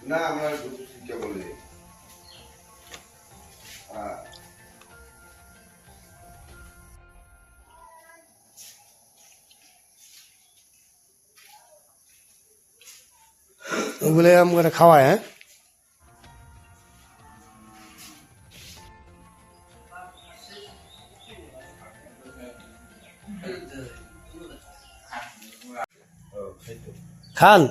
না আমরা শিক্ষা বলি ওগুলো আমরা খাওয়ায়, হ্যাঁ। খান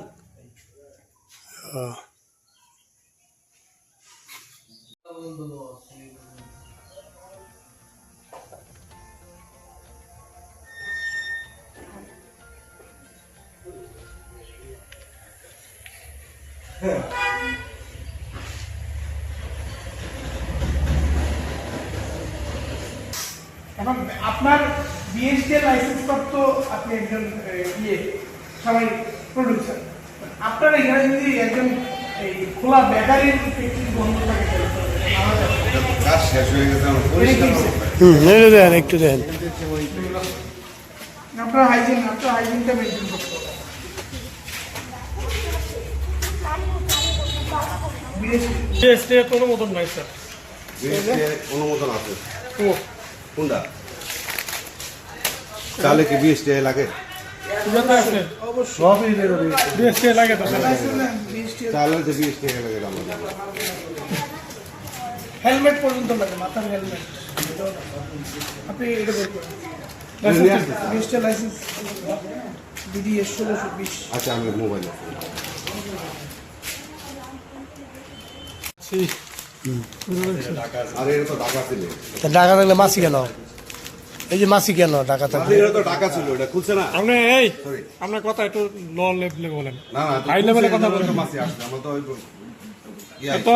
এখন আপনার বিএসডি লাইসেন্স প্রাপ্ত আপনি একজন সবাই প্রডিউসার। আপনার এখানে যদি একজন এই খোলা বেকারির ফ্যাক্টরি বন্ধ থাকে কাজ শেষ হয়ে গেছে দেন, একটু দেন। আপনার হাইজিনটা মেনটেন করতে হবে। বিএসটি এর অনুমোদন নাই স্যার। অনুমোদন আছে কোনটা তাহলে কি বিএসটি লাগে বিএসটি লাগে তো স্যার। তাহলে তো বিএসটি লাগে আমাদের হেলমেট পর্যন্ত লাগে, মাথার হেলমেট। আপনি এটা বের করেন বিএসটি লাইসেন্স বিডিএস 1620। আচ্ছা আমি মোবাইল আর এটা তো টাকা ছিল টাকা থাকলে মাসি কেন? এই যে মাসি কেন টাকা থাকলে? এটা তো টাকা ছিল, এটা খুলছে না। আপনি আপনার কথা একটু লো লেভেলে বলেন, না হাই লেভেলে কথা বলেন। মাসি আসছে আমরা তো তো